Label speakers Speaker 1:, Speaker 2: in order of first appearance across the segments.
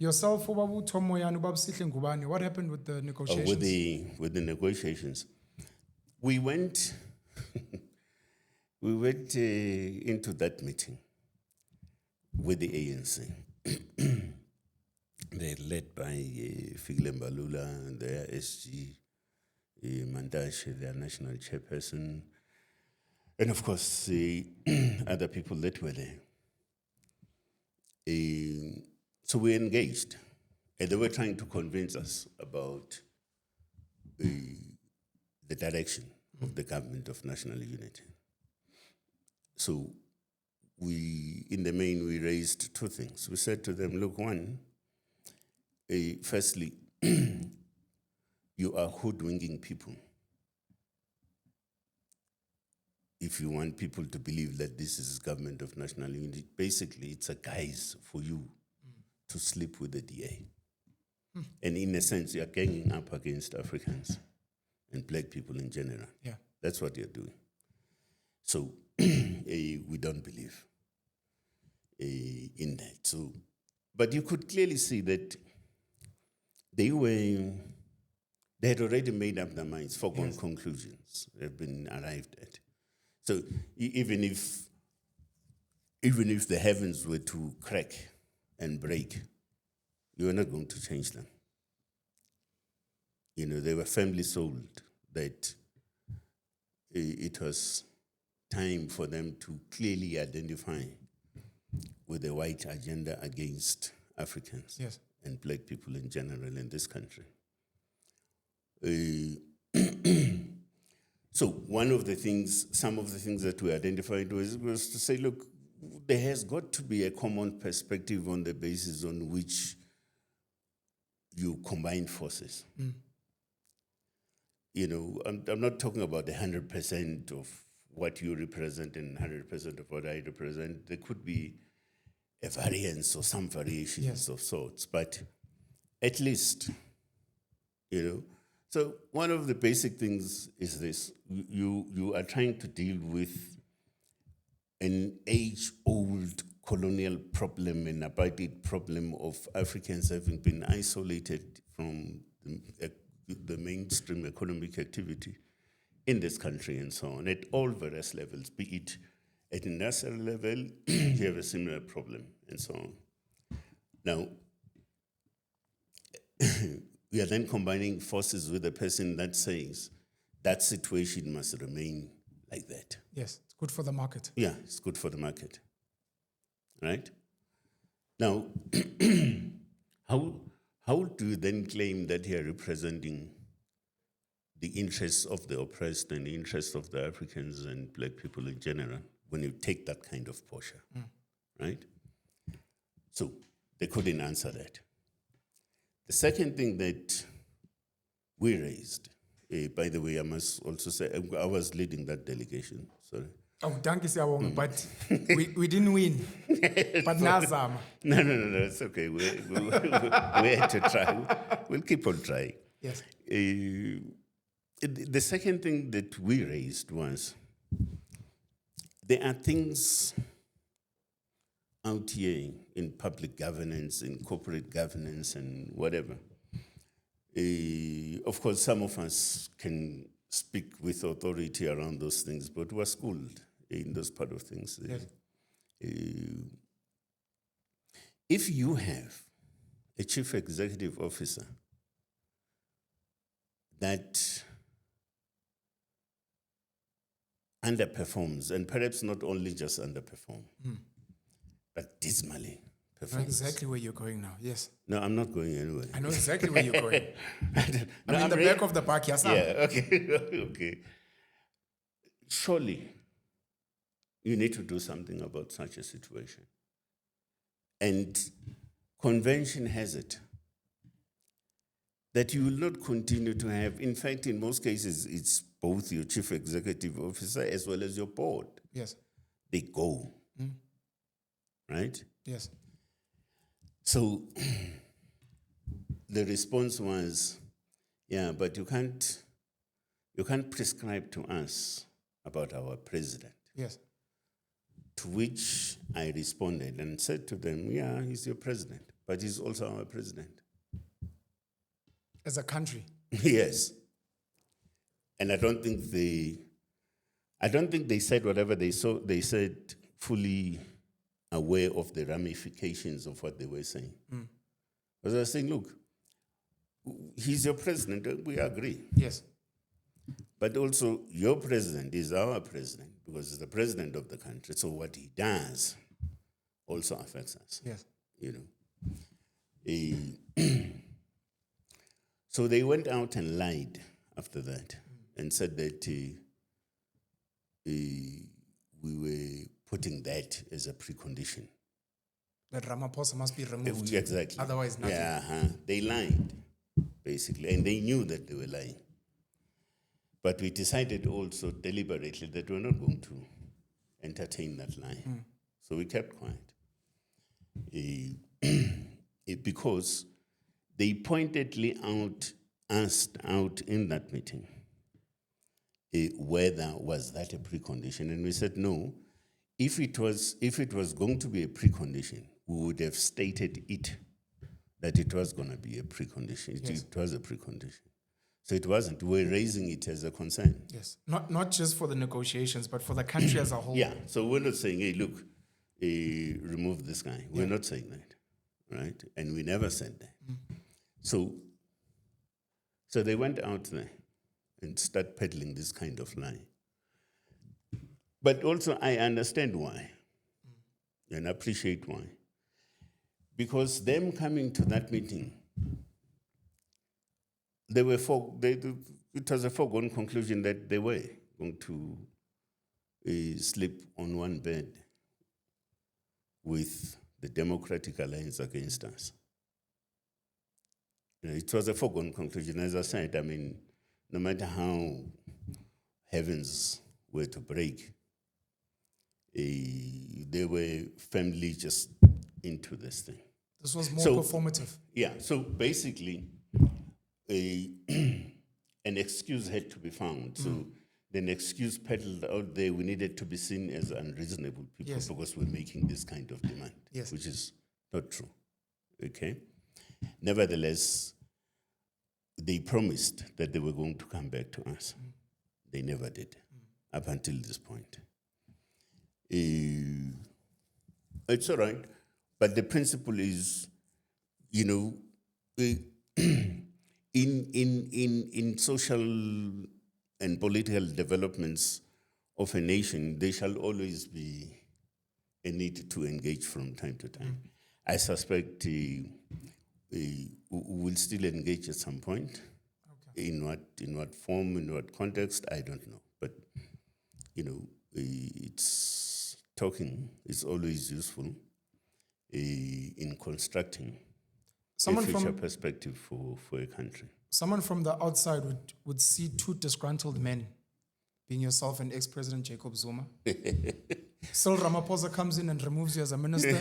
Speaker 1: Yourself, Ubabu Tomoyan, Ubab Sihle Ngubane, what happened with the negotiations?
Speaker 2: With the negotiations, we went into that meeting with the ANC. They're led by Fikile Mbalula and their SG, Mantashe, their National Chairperson, and of course other people that were there. So we engaged, and they were trying to convince us about the direction of the government of national unity. So in the main, we raised two things. We said to them, look, one, firstly, you are hoodwinking people if you want people to believe that this is government of national unity. Basically, it's a guise for you to sleep with the DA. And in a sense, you're ganging up against Africans and black people in general.
Speaker 1: Yeah.
Speaker 2: That's what you're doing. So we don't believe in that. So, but you could clearly see that they had already made up their minds, foregone conclusions have been arrived at. So even if the heavens were to crack and break, you are not going to change them. You know, they were firmly sold that it was time for them to clearly identify with a white agenda against Africans and black people in general in this country. So some of the things that we identified was to say, look, there has got to be a common perspective on the basis on which you combine forces. You know, I'm not talking about the 100% of what you represent and 100% of what I represent. There could be a variance or some variations of sorts, but at least, you know. So one of the basic things is this: you are trying to deal with an age-old colonial problem, an apartheid problem of Africans having been isolated from the mainstream economic activity in this country and so on, at all various levels, be it at industrial level, you have a similar problem and so on. Now, we are then combining forces with a person that says that situation must remain like that.
Speaker 1: Yes, it's good for the market.
Speaker 2: Yeah, it's good for the market, right? Now, how do you then claim that you are representing the interests of the oppressed and the interests of the Africans and black people in general when you take that kind of posture, right? So they couldn't answer that. The second thing that we raised, by the way, I must also say, I was leading that delegation, sorry.
Speaker 1: Oh, thank you, but we didn't win. But Nazama.
Speaker 2: No, it's okay. We had to try. We'll keep on trying.
Speaker 1: Yes.
Speaker 2: The second thing that we raised was there are things out here in public governance, in corporate governance, and whatever. Of course, some of us can speak with authority around those things, but we're schooled in those part of things.
Speaker 1: Yes.
Speaker 2: If you have a chief executive officer that underperforms, and perhaps not only just underperform, but dismally performs.
Speaker 1: I know exactly where you're going now, yes.
Speaker 2: No, I'm not going anywhere.
Speaker 1: I know exactly where you're going.
Speaker 2: No,
Speaker 1: I'm in the back of the park, yes, sir.
Speaker 2: Yeah, okay. Surely, you need to do something about such a situation. And convention has it that you will not continue to have, in fact, in most cases, it's both your chief executive officer as well as your board.
Speaker 1: Yes.
Speaker 2: They go. Right?
Speaker 1: Yes.
Speaker 2: So the response was, yeah, but you can't prescribe to us about our president.
Speaker 1: Yes.
Speaker 2: To which I responded and said to them, yeah, he's your president. but he's also our president.
Speaker 1: As a country.
Speaker 2: Yes. And I don't think they said whatever they said fully aware of the ramifications of what they were saying. Because I was saying, look, he's your president, we agree.
Speaker 1: Yes.
Speaker 2: But also, your president is our president because he's the president of the country. So what he does also affects us.
Speaker 1: Yes.
Speaker 2: So they went out and lied after that and said that we were putting that as a precondition.
Speaker 1: That Ramaphosa must be removed.
Speaker 2: Exactly.
Speaker 1: Otherwise, nothing.
Speaker 2: Yeah, they lied, basically, and they knew that they were lying. But we decided also deliberately that we're not going to entertain that lie. So we kept quiet. Because they pointedly asked out in that meeting whether was that a precondition, and we said no. If it was going to be a precondition, we would have stated it that it was going to be a precondition.
Speaker 1: Yes.
Speaker 2: It was a precondition. So it wasn't. We're raising it as a concern.
Speaker 1: Yes. Not just for the negotiations, but for the country as a whole.
Speaker 2: Yeah. So we're not saying, hey, look, remove this guy. We're not saying that, right? And we never said that. So they went out there and started peddling this kind of lie. But also I understand why and appreciate why. Because them coming to that meeting, it was a foregone conclusion that they were going to sleep on one bed with the Democratic Alliance against us. It was a foregone conclusion. As I said, I mean, no matter how heavens were to break, they were firmly just into this thing.
Speaker 1: This was more performative.
Speaker 2: Yeah, so basically, an excuse had to be found. So then excuse peddled out there, we needed to be seen as unreasonable people because we're making this kind of demand, which is not true, okay? Nevertheless, they promised that they were going to come back to us. They never did, up until this point. It's all right, but the principle is, in social and political developments of a nation, there shall always be a need to engage from time to time. I suspect we'll still engage at some point. Okay. In what form, in what context, I don't know. But talking is always useful in constructing a future perspective for a country.
Speaker 1: Someone from the outside would see two disgruntled men, being yourself and ex-President Jacob Zuma. Cyril Ramaphosa comes in and removes you as a minister,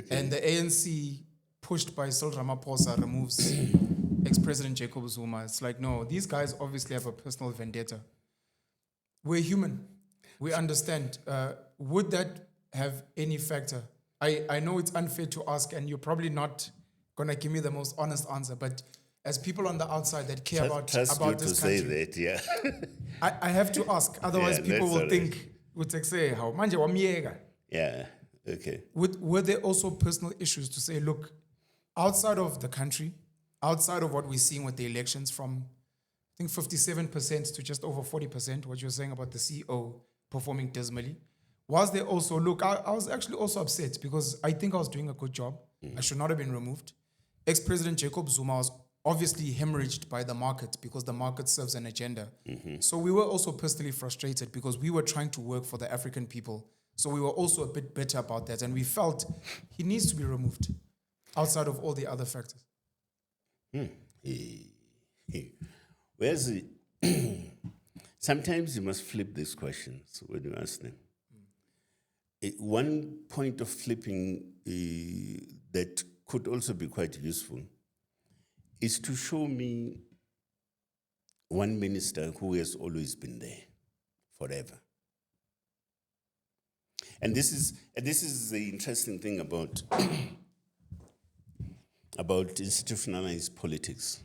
Speaker 1: and the ANC, pushed by Cyril Ramaphosa, removes ex-President Jacob Zuma. It's like, no, these guys obviously have a personal vendetta. We're human. We understand. Would that have any factor? I know it's unfair to ask, and you're probably not going to give me the most honest answer, but as people on the outside that care about this country,
Speaker 2: say that, yeah.
Speaker 1: I have to ask, otherwise people will think, how manje wamyeka.
Speaker 2: Yeah, okay.
Speaker 1: Were there also personal issues to say, look, outside of the country, outside of what we're seeing with the elections from, I think, 57% to just over 40%, what you're saying about the CEO performing dismally, was there also, look, I was actually also upset because I think I was doing a good job. I should not have been removed. Ex-President Jacob Zuma was obviously hemorrhaged by the market because the market serves an agenda. So we were also personally frustrated because we were trying to work for the African people. So we were also a bit bitter about that. And we felt he needs to be removed outside of all the other factors.
Speaker 2: Where's the... Sometimes you must flip these questions when you ask them. One point of flipping that could also be quite useful is to show me one minister who has always been there forever. And this is the interesting thing about about institutionalized politics,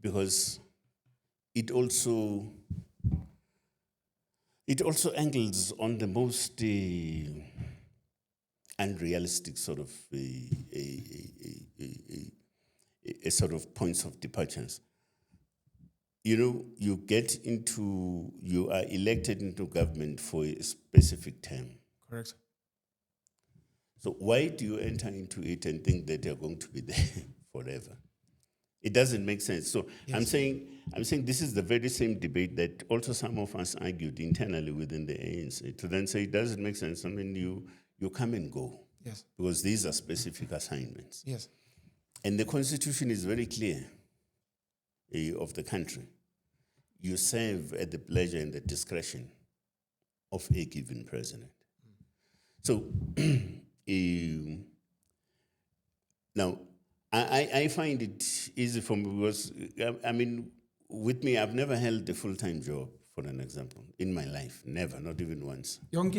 Speaker 2: because it also angles on the most unrealistic sort of a sort of points of departures. You know, you are elected into government for a specific term.
Speaker 1: Correct.
Speaker 2: So why do you enter into it and think that you're going to be there forever? It doesn't make sense. So
Speaker 1: Yes.
Speaker 2: I'm saying this is the very same debate that also some of us argued internally within the ANC, to then say it doesn't make sense. I mean, you come and go.
Speaker 1: Yes.
Speaker 2: Because these are specific assignments.
Speaker 1: Yes.
Speaker 2: And the Constitution is very clear of the country. You serve at the pleasure and the discretion of a given president. So now, I find it easy for me because, I mean, with me, I've never held a full-time job, for an example, in my life. Never, not even once. I'm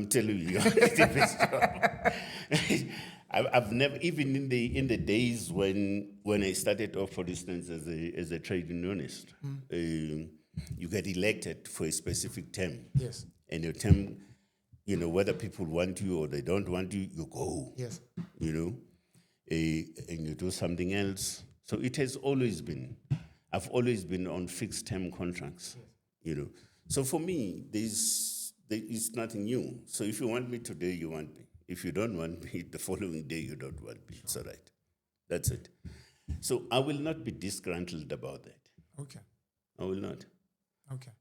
Speaker 2: telling you, I've never, even in the days when I started off, for instance, as a trade unionist, you get elected for a specific term.
Speaker 1: Yes.
Speaker 2: And your term, you know, whether people want you or they don't want you, you go.
Speaker 1: Yes.
Speaker 2: You know, and you do something else. So it has always been, I've always been on fixed term contracts. Yes. You know, so for me, there is nothing new. So if you want me today, you want me. If you don't want me, the following day you don't want me. It's all right. That's it. So I will not be disgruntled about that.
Speaker 1: Okay.
Speaker 2: I will not.
Speaker 1: Okay.